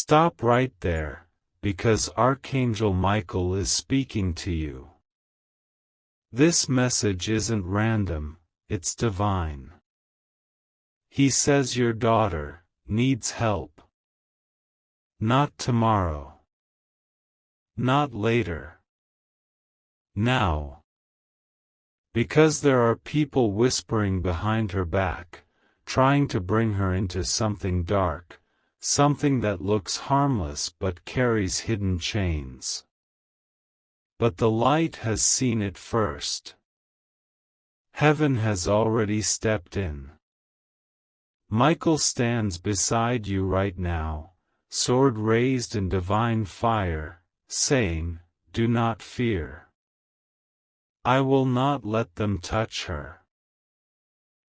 Stop right there, because Archangel Michael is speaking to you. This message isn't random, it's divine. He says your daughter needs help. Not tomorrow. Not later. Now. Because there are people whispering behind her back, trying to bring her into something dark, something that looks harmless but carries hidden chains. But the light has seen it first. Heaven has already stepped in. Michael stands beside you right now, sword raised in divine fire, saying, "Do not fear. I will not let them touch her."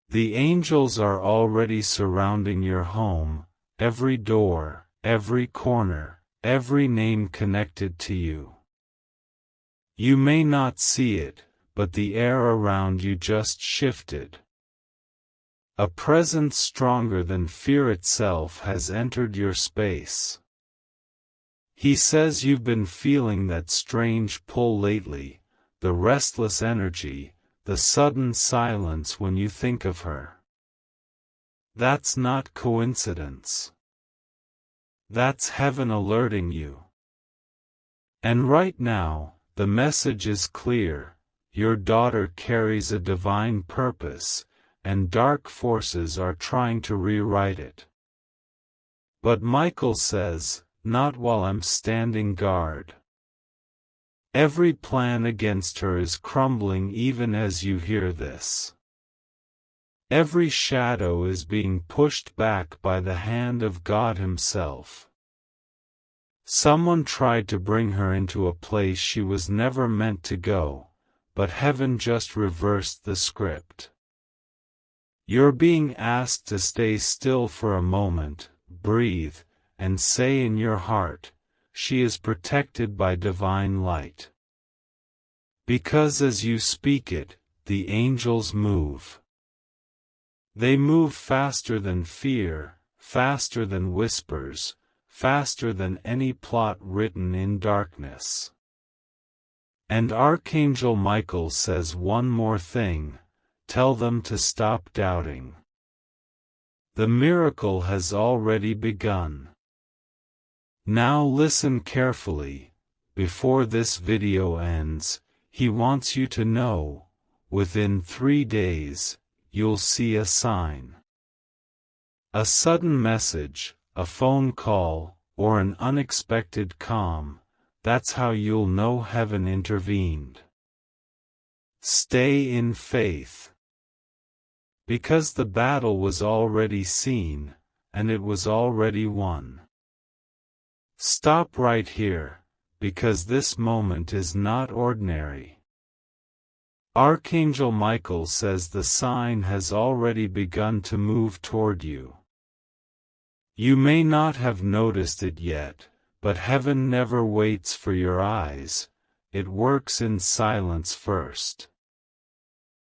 The angels are already surrounding your home, every door, every corner, every name connected to you. You may not see it, but the air around you just shifted. A presence stronger than fear itself has entered your space. He says you've been feeling that strange pull lately, the restless energy, the sudden silence when you think of her. That's not coincidence. That's heaven alerting you. And right now, the message is clear: your daughter carries a divine purpose, and dark forces are trying to rewrite it. But Michael says, "Not while I'm standing guard." Every plan against her is crumbling even as you hear this. Every shadow is being pushed back by the hand of God Himself. Someone tried to bring her into a place she was never meant to go, but heaven just reversed the script. You're being asked to stay still for a moment, breathe, and say in your heart, "She is protected by divine light." Because as you speak it, the angels move. They move faster than fear, faster than whispers, faster than any plot written in darkness. And Archangel Michael says one more thing: tell them to stop doubting. The miracle has already begun. Now listen carefully. Before this video ends, he wants you to know, within 3 days, you'll see a sign. A sudden message, a phone call, or an unexpected calm. That's how you'll know heaven intervened. Stay in faith. Because the battle was already seen, and it was already won. Stop right here, because this moment is not ordinary. Archangel Michael says the sign has already begun to move toward you. You may not have noticed it yet, but heaven never waits for your eyes, it works in silence first.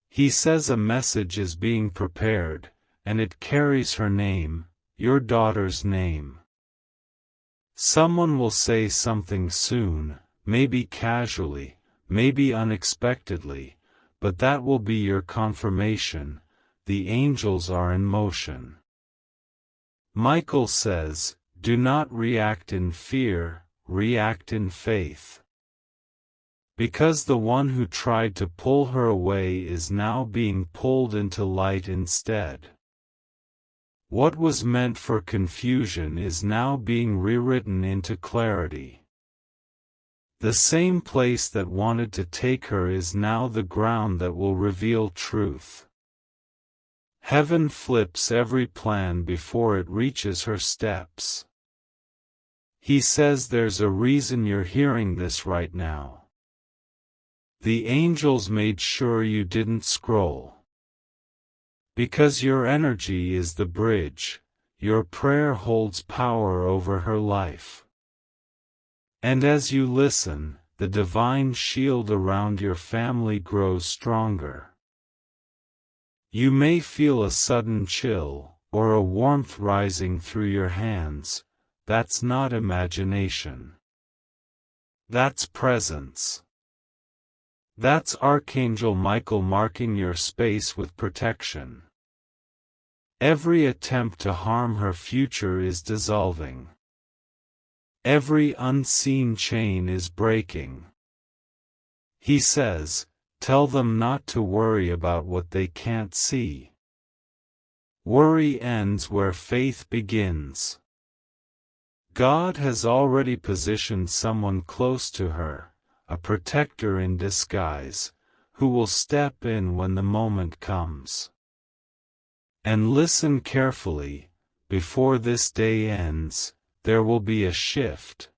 He says a message is being prepared, and it carries her name, your daughter's name. Someone will say something soon, maybe casually, maybe unexpectedly, but that will be your confirmation. The angels are in motion. Michael says, do not react in fear, react in faith. Because the one who tried to pull her away is now being pulled into light instead. What was meant for confusion is now being rewritten into clarity. The same place that wanted to take her is now the ground that will reveal truth. Heaven flips every plan before it reaches her steps. He says there's a reason you're hearing this right now. The angels made sure you didn't scroll. Because your energy is the bridge, your prayer holds power over her life. And as you listen, the divine shield around your family grows stronger. You may feel a sudden chill, or a warmth rising through your hands, that's not imagination. That's presence. That's Archangel Michael marking your space with protection. Every attempt to harm her future is dissolving. Every unseen chain is breaking. He says, tell them not to worry about what they can't see. Worry ends where faith begins. God has already positioned someone close to her, a protector in disguise, who will step in when the moment comes. And listen carefully, before this day ends, there will be a shift.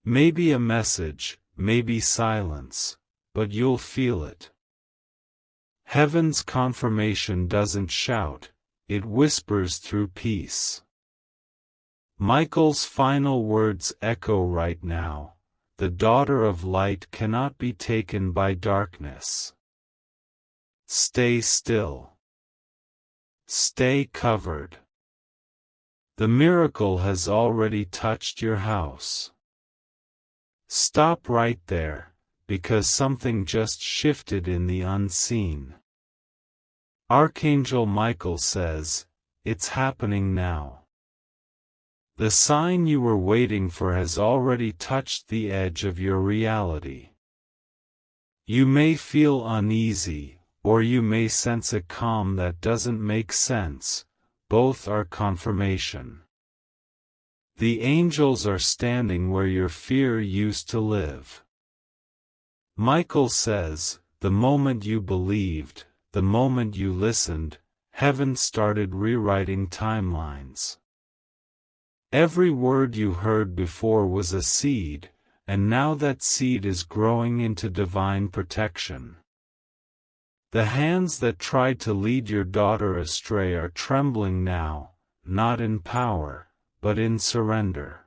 Maybe a message, maybe silence, but you'll feel it. Heaven's confirmation doesn't shout, it whispers through peace. Michael's final words echo right now, the daughter of light cannot be taken by darkness. Stay still. Stay covered. The miracle has already touched your house. Stop right there, because something just shifted in the unseen. Archangel Michael says, it's happening now. The sign you were waiting for has already touched the edge of your reality. You may feel uneasy, or you may sense a calm that doesn't make sense. Both are confirmation. The angels are standing where your fear used to live. Michael says, the moment you believed, the moment you listened, heaven started rewriting timelines. Every word you heard before was a seed, and now that seed is growing into divine protection. The hands that tried to lead your daughter astray are trembling now, not in power, but in surrender.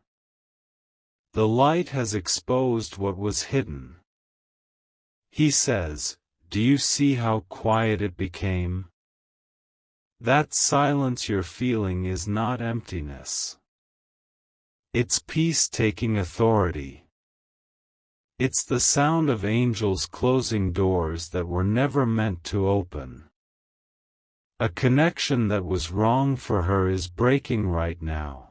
The light has exposed what was hidden. He says, do you see how quiet it became? That silence you're feeling is not emptiness. It's peace taking authority. It's the sound of angels closing doors that were never meant to open. A connection that was wrong for her is breaking right now.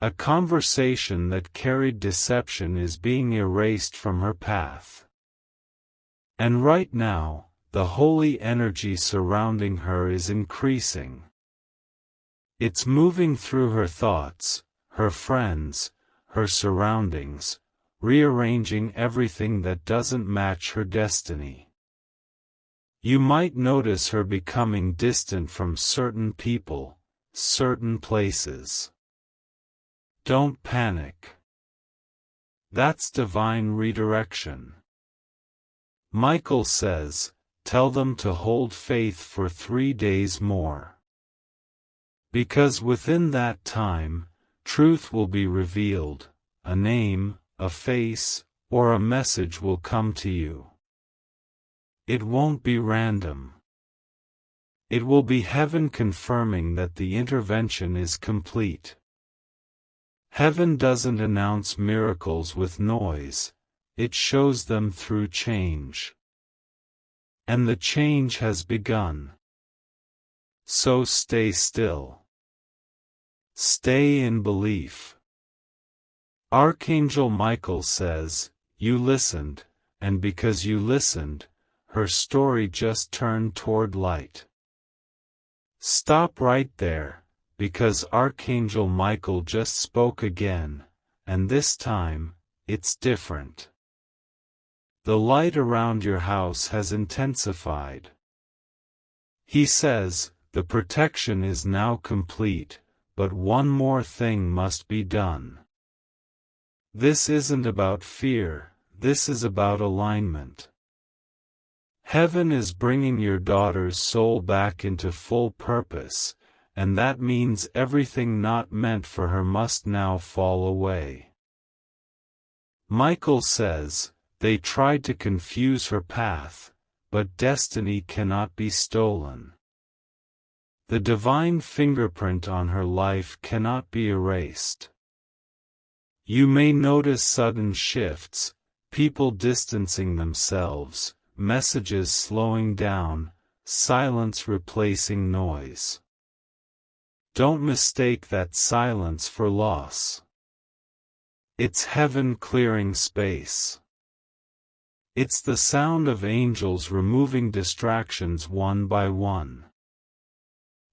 A conversation that carried deception is being erased from her path. And right now, the holy energy surrounding her is increasing. It's moving through her thoughts, her friends, her surroundings, rearranging everything that doesn't match her destiny. You might notice her becoming distant from certain people, certain places. Don't panic. That's divine redirection. Michael says, tell them to hold faith for 3 days more. Because within that time, truth will be revealed, a name, a face, or a message will come to you. It won't be random. It will be heaven confirming that the intervention is complete. Heaven doesn't announce miracles with noise, it shows them through change. And the change has begun. So stay still. Stay in belief. Archangel Michael says, you listened, and because you listened, her story just turned toward light. Stop right there, because Archangel Michael just spoke again, and this time, it's different. The light around your house has intensified. He says, the protection is now complete, but one more thing must be done. This isn't about fear, this is about alignment. Heaven is bringing your daughter's soul back into full purpose, and that means everything not meant for her must now fall away. Michael says, they tried to confuse her path, but destiny cannot be stolen. The divine fingerprint on her life cannot be erased. You may notice sudden shifts, people distancing themselves, messages slowing down, silence replacing noise. Don't mistake that silence for loss. It's heaven clearing space. It's the sound of angels removing distractions one by one.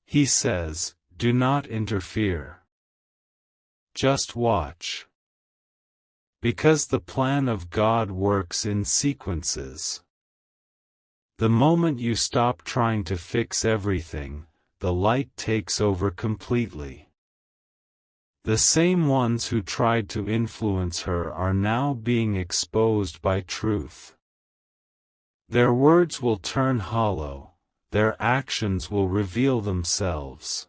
He says, do not interfere. Just watch. Because the plan of God works in sequences. The moment you stop trying to fix everything, the light takes over completely. The same ones who tried to influence her are now being exposed by truth. Their words will turn hollow, their actions will reveal themselves.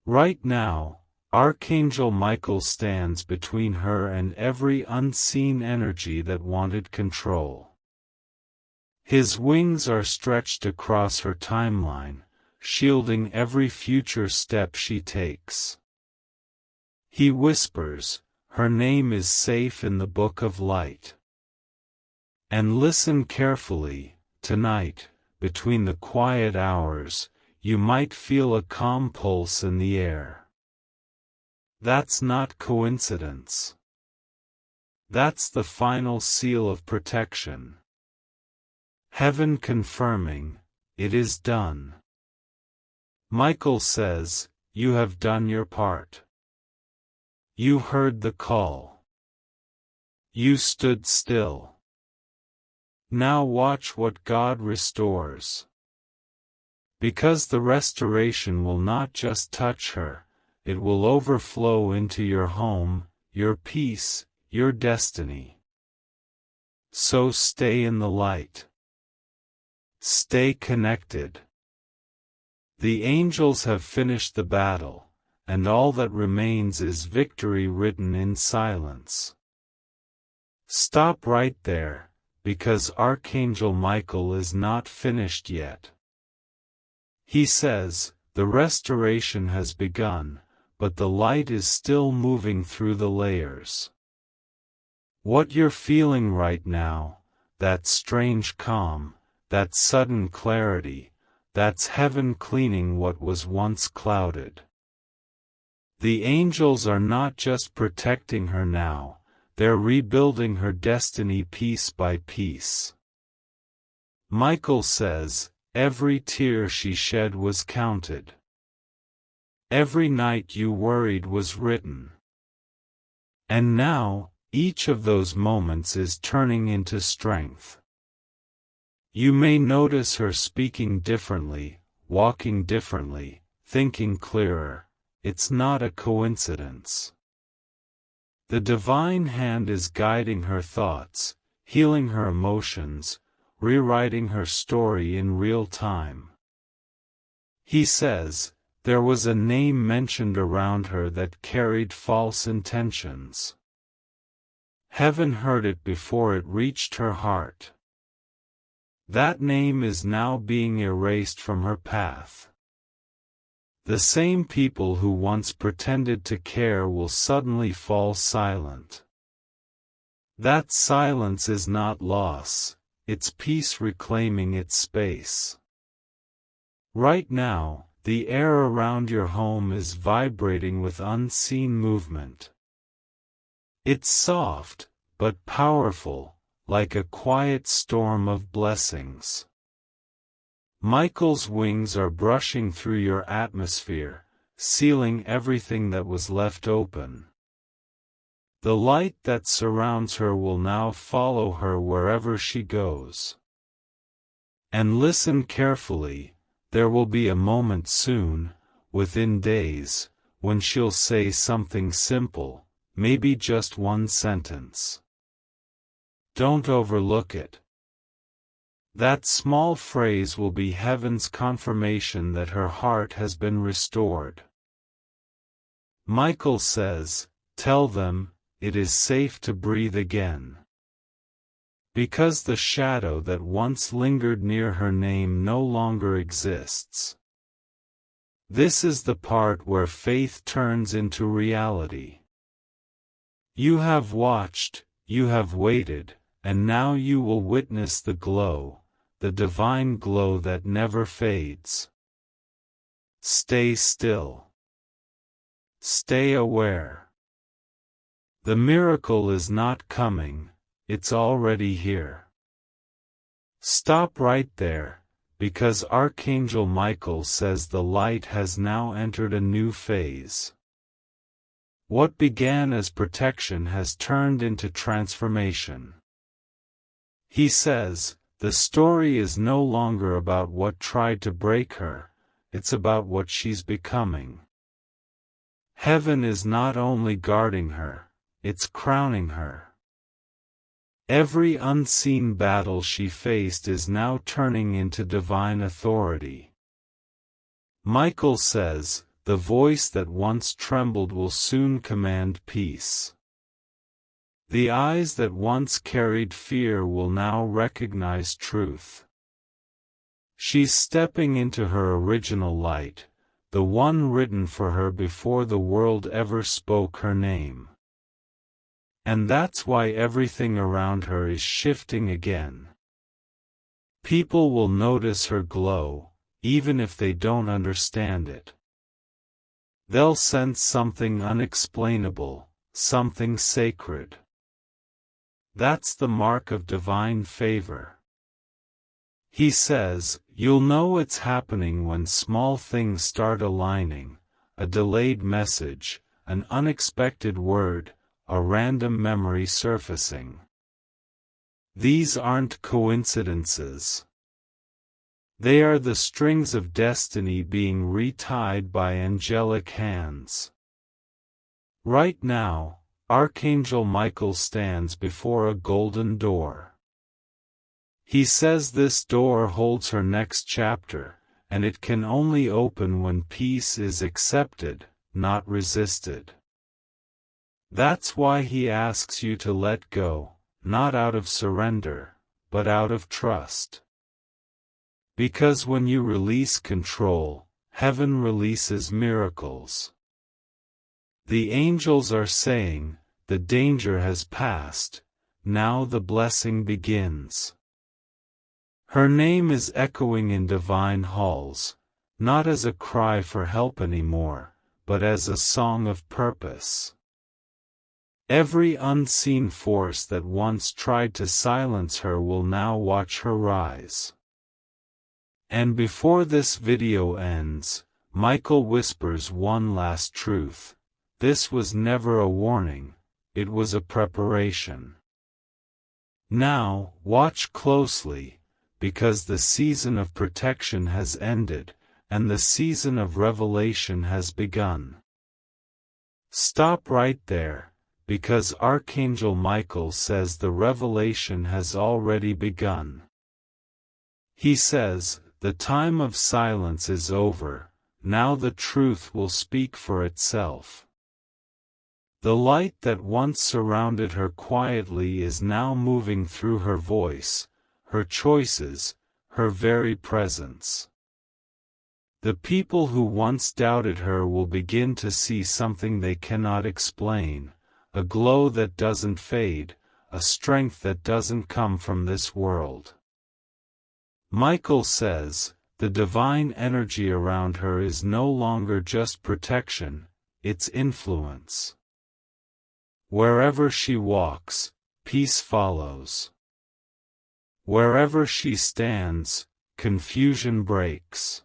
Right now, Archangel Michael stands between her and every unseen energy that wanted control. His wings are stretched across her timeline, shielding every future step she takes. He whispers, her name is safe in the book of light. And listen carefully, tonight, between the quiet hours, you might feel a calm pulse in the air. That's not coincidence. That's the final seal of protection. Heaven confirming, it is done. Michael says, you have done your part. You heard the call. You stood still. Now watch what God restores. Because the restoration will not just touch her, it will overflow into your home, your peace, your destiny. So stay in the light. Stay connected. The angels have finished the battle, and all that remains is victory written in silence. Stop right there, because Archangel Michael is not finished yet. He says, the restoration has begun, but the light is still moving through the layers. What you're feeling right now, that strange calm, that sudden clarity, that's heaven cleaning what was once clouded. The angels are not just protecting her now, they're rebuilding her destiny piece by piece. Michael says, every tear she shed was counted. Every night you worried was written. And now, each of those moments is turning into strength. You may notice her speaking differently, walking differently, thinking clearer. It's not a coincidence. The divine hand is guiding her thoughts, healing her emotions, rewriting her story in real time. He says, there was a name mentioned around her that carried false intentions. Heaven heard it before it reached her heart. That name is now being erased from her path. The same people who once pretended to care will suddenly fall silent. That silence is not loss, it's peace reclaiming its space. Right now, the air around your home is vibrating with unseen movement. It's soft, but powerful, like a quiet storm of blessings. Michael's wings are brushing through your atmosphere, sealing everything that was left open. The light that surrounds her will now follow her wherever she goes. And listen carefully, there will be a moment soon, within days, when she'll say something simple, maybe just one sentence. Don't overlook it. That small phrase will be heaven's confirmation that her heart has been restored. Michael says, tell them, it is safe to breathe again. Because the shadow that once lingered near her name no longer exists. This is the part where faith turns into reality. You have watched, you have waited, and now you will witness the glow, the divine glow that never fades. Stay still. Stay aware. The miracle is not coming, it's already here. Stop right there, because Archangel Michael says the light has now entered a new phase. What began as protection has turned into transformation. He says, the story is no longer about what tried to break her, it's about what she's becoming. Heaven is not only guarding her, it's crowning her. Every unseen battle she faced is now turning into divine authority. Michael says, the voice that once trembled will soon command peace. The eyes that once carried fear will now recognize truth. She's stepping into her original light, the one written for her before the world ever spoke her name. And that's why everything around her is shifting again. People will notice her glow, even if they don't understand it. They'll sense something unexplainable, something sacred. That's the mark of divine favor. He says, you'll know it's happening when small things start aligning, a delayed message, an unexpected word, a random memory surfacing. These aren't coincidences. They are the strings of destiny being retied by angelic hands. Right now, Archangel Michael stands before a golden door. He says this door holds her next chapter, and it can only open when peace is accepted, not resisted. That's why he asks you to let go, not out of surrender, but out of trust. Because when you release control, heaven releases miracles. The angels are saying, the danger has passed, now the blessing begins. Her name is echoing in divine halls, not as a cry for help anymore, but as a song of purpose. Every unseen force that once tried to silence her will now watch her rise. And before this video ends, Michael whispers one last truth. This was never a warning, it was a preparation. Now, watch closely, because the season of protection has ended, and the season of revelation has begun. Stop right there, because Archangel Michael says the revelation has already begun. He says, the time of silence is over, now the truth will speak for itself. The light that once surrounded her quietly is now moving through her voice, her choices, her very presence. The people who once doubted her will begin to see something they cannot explain, a glow that doesn't fade, a strength that doesn't come from this world. Michael says, the divine energy around her is no longer just protection, it's influence. Wherever she walks, peace follows. Wherever she stands, confusion breaks.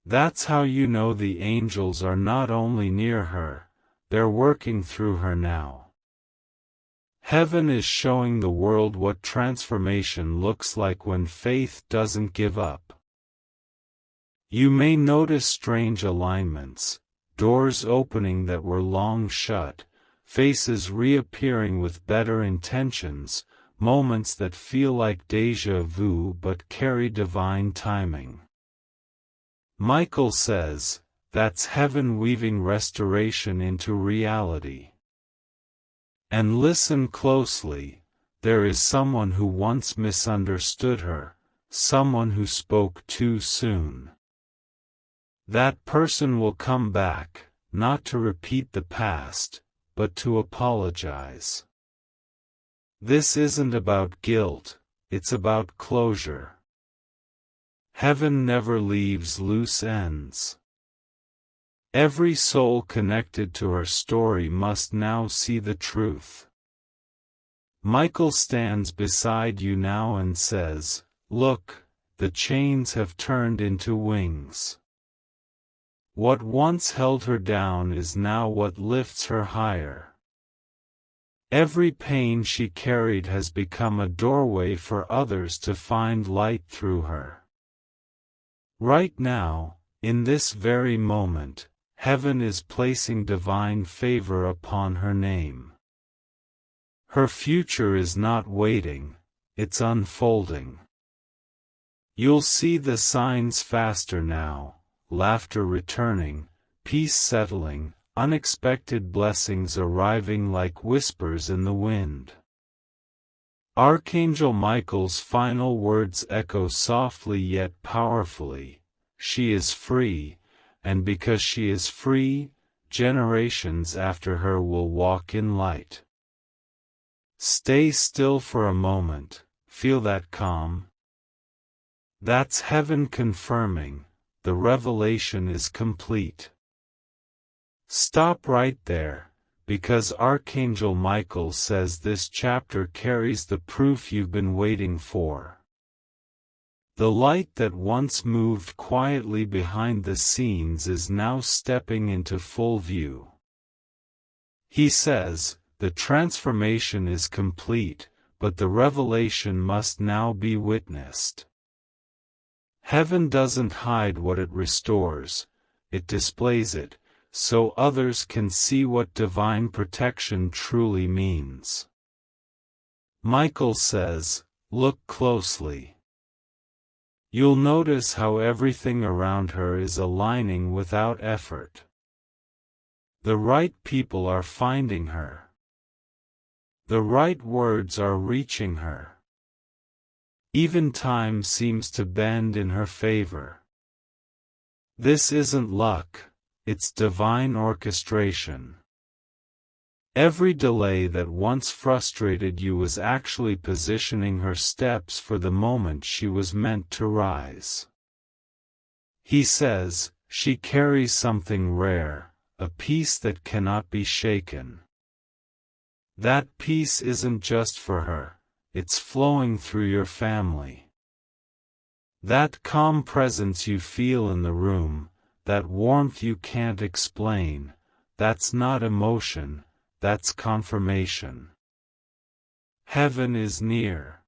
That's how you know the angels are not only near her, they're working through her now. Heaven is showing the world what transformation looks like when faith doesn't give up. You may notice strange alignments, doors opening that were long shut, faces reappearing with better intentions, moments that feel like déjà vu but carry divine timing. Michael says, that's heaven weaving restoration into reality. And listen closely, there is someone who once misunderstood her, someone who spoke too soon. That person will come back, not to repeat the past, but to apologize. This isn't about guilt, it's about closure. Heaven never leaves loose ends. Every soul connected to her story must now see the truth. Michael stands beside you now and says, "Look, the chains have turned into wings. What once held her down is now what lifts her higher. Every pain she carried has become a doorway for others to find light through her." Right now, in this very moment, Heaven is placing divine favor upon her name. Her future is not waiting, it's unfolding. You'll see the signs faster now, laughter returning, peace settling, unexpected blessings arriving like whispers in the wind. Archangel Michael's final words echo softly yet powerfully, "She is free, and because she is free, generations after her will walk in light." Stay still for a moment, feel that calm. That's heaven confirming, the revelation is complete. Stop right there, because Archangel Michael says this chapter carries the proof you've been waiting for. The light that once moved quietly behind the scenes is now stepping into full view. He says, the transformation is complete, but the revelation must now be witnessed. Heaven doesn't hide what it restores, it displays it, so others can see what divine protection truly means. Michael says, "Look closely. You'll notice how everything around her is aligning without effort. The right people are finding her. The right words are reaching her. Even time seems to bend in her favor. This isn't luck, it's divine orchestration. Every delay that once frustrated you was actually positioning her steps for the moment she was meant to rise." He says, "She carries something rare, a peace that cannot be shaken. That peace isn't just for her, it's flowing through your family. That calm presence you feel in the room, that warmth you can't explain, that's not emotion, that's confirmation. Heaven is near."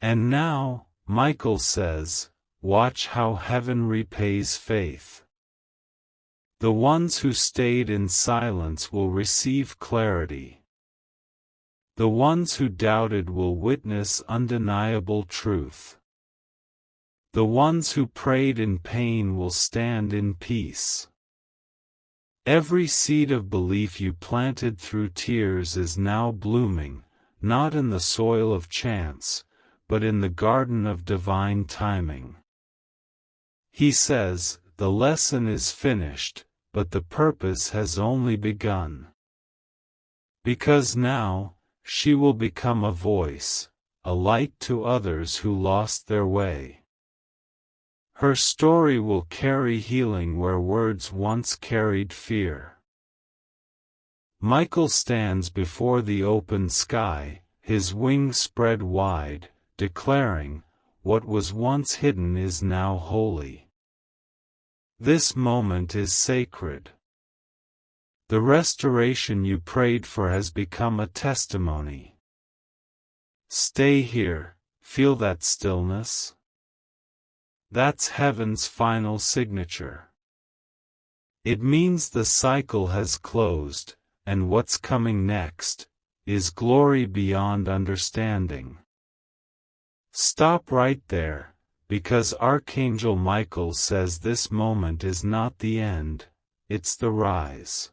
And now, Michael says, watch how heaven repays faith. The ones who stayed in silence will receive clarity. The ones who doubted will witness undeniable truth. The ones who prayed in pain will stand in peace. Every seed of belief you planted through tears is now blooming, not in the soil of chance, but in the garden of divine timing. He says, the lesson is finished, but the purpose has only begun. Because now, she will become a voice, a light to others who lost their way. Her story will carry healing where words once carried fear. Michael stands before the open sky, his wings spread wide, declaring, what was once hidden is now holy. This moment is sacred. The restoration you prayed for has become a testimony. Stay here, feel that stillness. That's heaven's final signature. It means the cycle has closed, and what's coming next is glory beyond understanding. Stop right there, because Archangel Michael says this moment is not the end, it's the rise.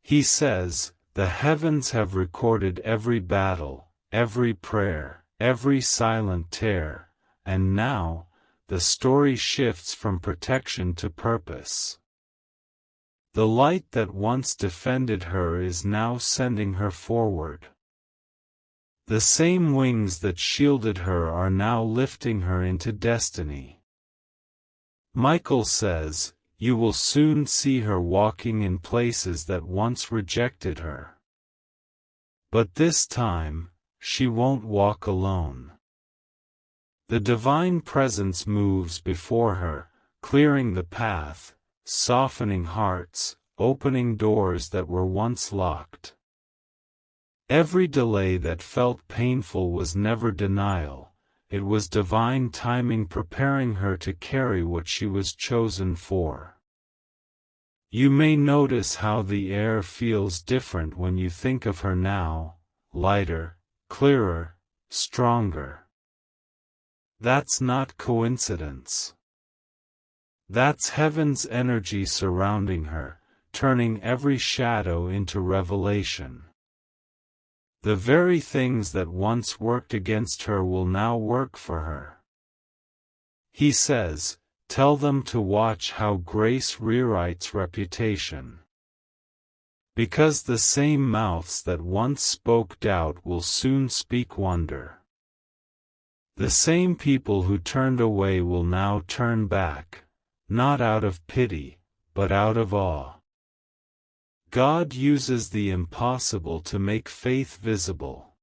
He says, the heavens have recorded every battle, every prayer, every silent tear, and now, the story shifts from protection to purpose. The light that once defended her is now sending her forward. The same wings that shielded her are now lifting her into destiny. Michael says, you will soon see her walking in places that once rejected her. But this time, she won't walk alone. The divine presence moves before her, clearing the path, softening hearts, opening doors that were once locked. Every delay that felt painful was never denial, it was divine timing preparing her to carry what she was chosen for. You may notice how the air feels different when you think of her now, lighter, clearer, stronger. That's not coincidence. That's heaven's energy surrounding her, turning every shadow into revelation. The very things that once worked against her will now work for her. He says, tell them to watch how grace rewrites reputation. Because the same mouths that once spoke doubt will soon speak wonder. The same people who turned away will now turn back, not out of pity, but out of awe. God uses the impossible to make faith visible.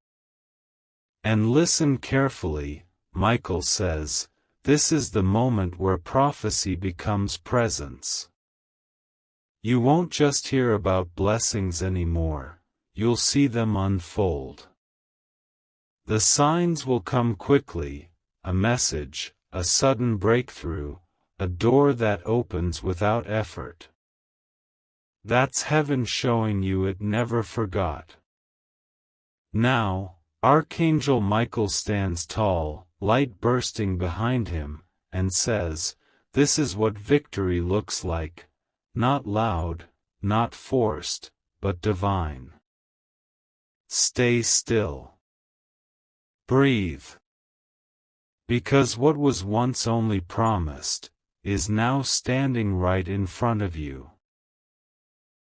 And listen carefully, Michael says, this is the moment where prophecy becomes presence. You won't just hear about blessings anymore, you'll see them unfold. The signs will come quickly, a message, a sudden breakthrough, a door that opens without effort. That's heaven showing you it never forgot. Now, Archangel Michael stands tall, light bursting behind him, and says, this is what victory looks like, not loud, not forced, but divine. Stay still. Breathe. Because what was once only promised, is now standing right in front of you.